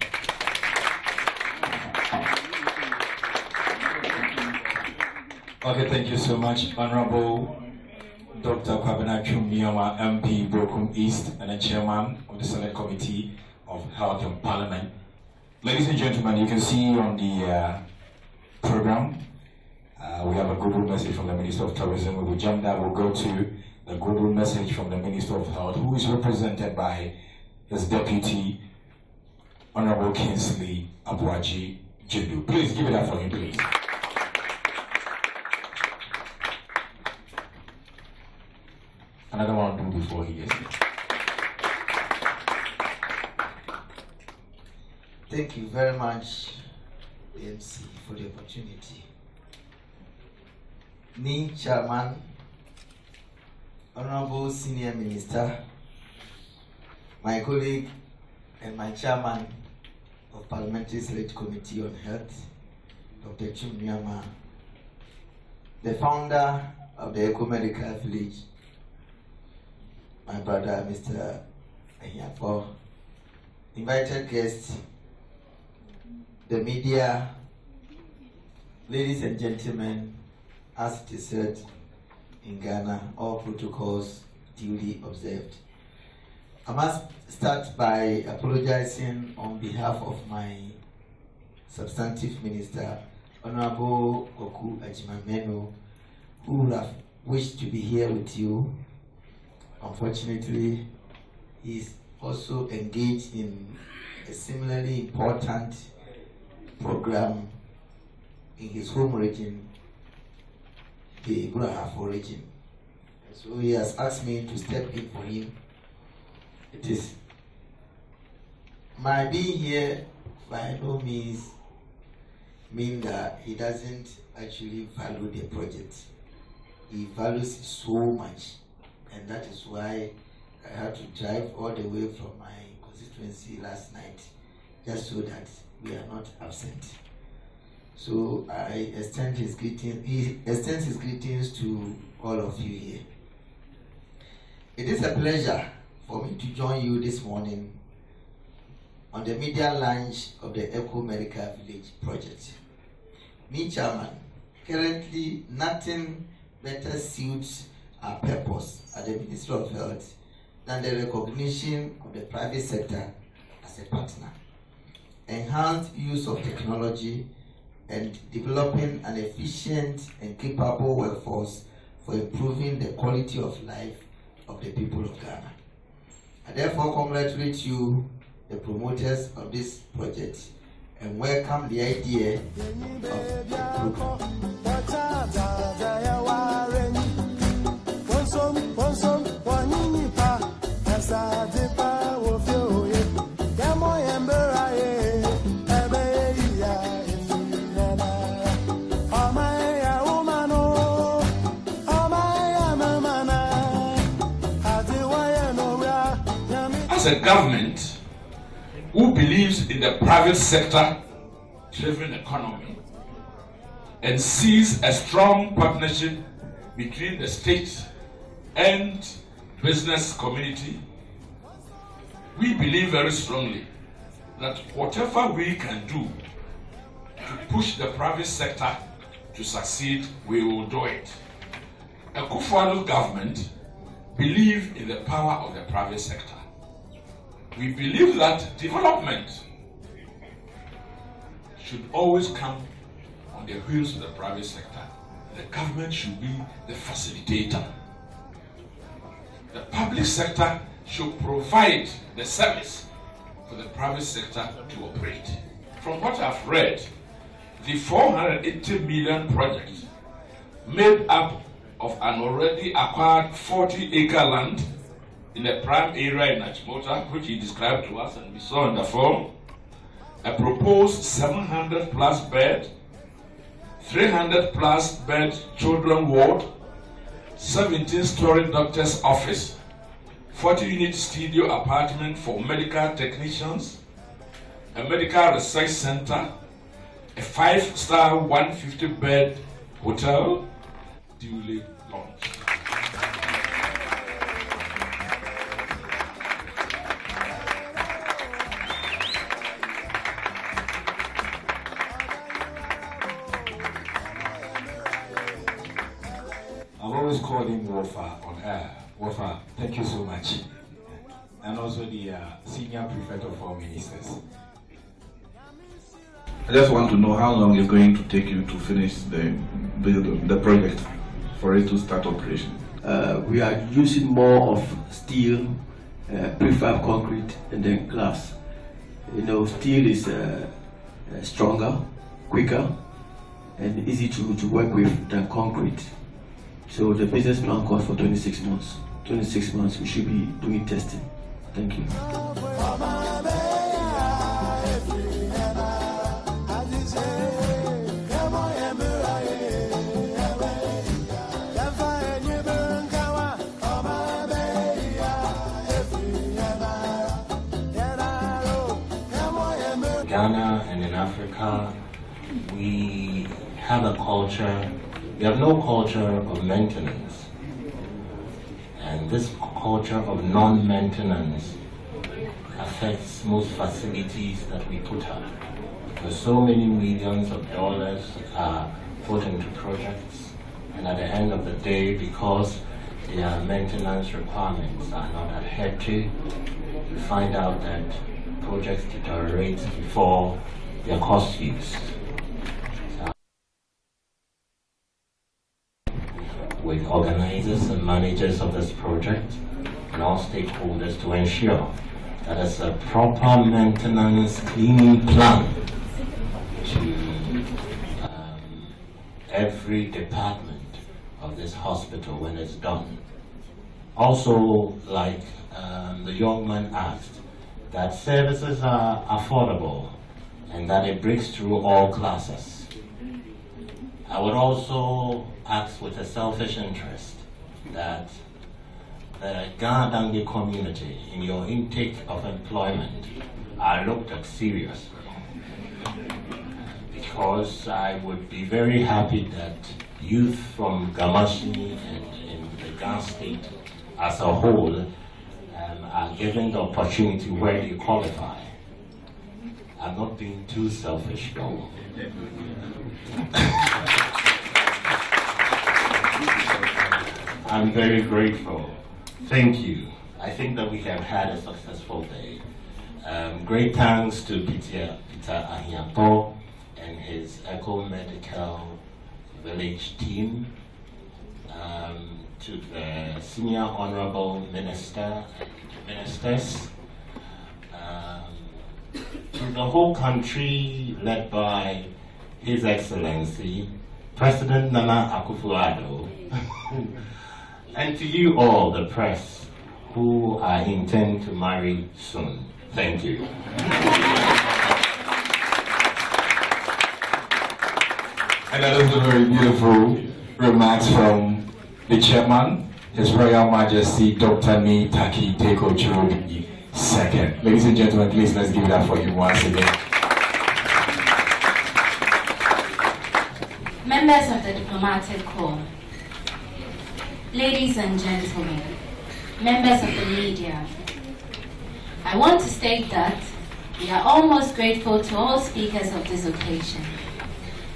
Okay, thank you so much, Honorable Dr. Kwabena Chumbioma, MP, Brokum East, and the Chairman of the Select Committee of Health and Parliament. Ladies and gentlemen, you can see on the program, we have a global message from the Minister of Tourism. We will jump that, we'll go to the global message from the Minister of Health, who is represented by his Deputy, Honorable Kingsley Abuaji Jindu. Please give it up for him, please. Another one do before he gets here. Thank you very much, AMC, for the opportunity. Me, Chairman, Honorable Senior Minister, my colleague and my Chairman of Parliamentary Select Committee on Health, Dr. Chumbioma, the founder of the Eco-Medical Village, my brother, Mr. Ahiapo, invited guests, the media, ladies and gentlemen, as it is said in Ghana, all protocols duly observed. I must start by apologizing on behalf of my substantive minister, Honorable Oku Ajimameno, who would have wished to be here with you. Unfortunately, he is also engaged in a similarly important program in his home region, the Gurahafo region. So he has asked me to step in for him. It is my being here by no means mean that he doesn't actually value the project. He values it so much, and that is why I had to drive all the way from my constituency last night just so that we are not absent. So I extend his greetings. He extends his greetings to all of you here. It is a pleasure for me to join you this morning on the media launch of the Eco-Medical Village project. Me, Chairman, currently nothing better suits our purpose at the Ministry of Health than the recognition of the private sector as a partner, enhanced use of technology, and developing an efficient and capable workforce for improving the quality of life of the people of Ghana. I therefore congratulate you, the promoters of this project, and welcome the idea of the program. wants a government who believes in the private sector-driven economy and sees a strong partnership between the state and business community. We believe very strongly that whatever we can do to push the private sector to succeed, we will do it. A Akufo-Addo government believes in the power of the private sector. We believe that development should always come on the wheels of the private sector. The government should be the facilitator. The public sector should provide the service for the private sector to operate. From what I've read, the 480 million project made up of an already acquired 40-acre land in a prime area in Achimota, which he described to us and we saw in the form, a proposed 700 plus bed, 300 plus bed children ward, 17-story doctor's office, 40-unit studio apartment for medical technicians, a medical research center, a 5-star 150-bed hotel, duly launched. I've always called him Wofa on air. Wofa, thank you so much. And also the senior prefect of all ministers. I just want to know how long it's going to take you to finish the project for it to start operation. We are using more of steel, prefab concrete, and then glass. You know, steel is stronger, quicker, and easy to work with than concrete. So the business plan calls for 26 months. 26 months we should be doing testing. Thank you. Ghana and in Africa, we have a culture, we have no culture of maintenance. And this culture of non-maintenance affects most facilities that we put up. Because so many millions of dollars are put into projects, and at the end of the day, because their maintenance requirements are not adhered to, you find out that projects deteriorate before their cost use. With organizers and managers of this project and all stakeholders to ensure that there's a proper maintenance cleaning plan to every department of this hospital when it's done. Also, like the young man asked, that services are affordable and that it breaks through all classes. I would also ask with a selfish interest that the Ghana community in your intake of employment are looked at seriously, because I would be very happy that youth from Gamashi and in the Ghana state as a whole are given the opportunity where they qualify. I'm not being too selfish though. I'm very grateful. Thank you. I think that we have had a successful day. Great thanks to Peter Ahiapo and his Echo Medical Village team, to the Senior Honorable Minister and Ministers, to the whole country led by His Excellency President Nana Akufo-Addo, and to you all, the press, who I intend to marry soon. Thank you. And that is a very beautiful remarks from the chairman, His Royal Majesty Dr. Ni Taki Teko Chirodi, second. Ladies and gentlemen, please let's give it up for him once again. Members of the Diplomatic Corps, ladies and gentlemen, members of the media, I want to state that we are almost grateful to all speakers of this occasion.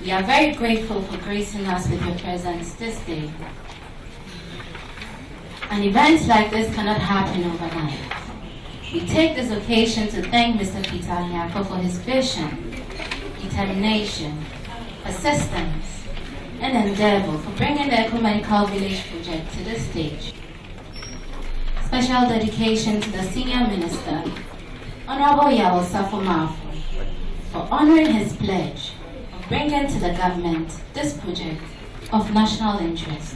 We are very grateful for gracing us with your presence this day. An event like this cannot happen overnight. We take this occasion to thank Mr. Peter Nyako for his vision, determination, persistence, and endeavor for bringing the Ecomedical Village project to this stage. Special dedication to the Senior Minister, Honorable Yao Safo Mafo, for honoring his pledge of bringing to the government this project of national interest.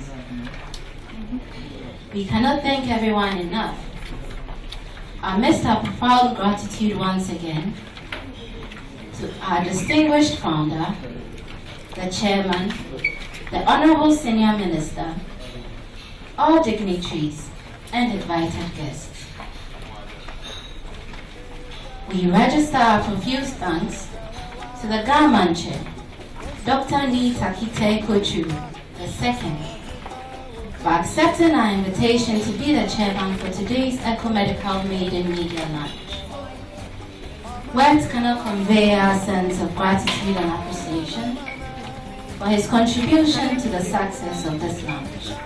We cannot thank everyone enough. I must have profound gratitude once again to our distinguished founder, the chairman, the Honorable Senior Minister, all dignitaries, and invited guests. We register our profuse thanks to the Government Chair, Dr. Ni Takite Kochu II, for accepting our invitation to be the chairman for today's Ecomedical Maiden Media Lunch. Words cannot convey our sense of gratitude and appreciation for his contribution to the success of this lunch.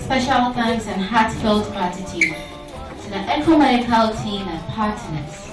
Special thanks and heartfelt gratitude to the Ecomedical team and partners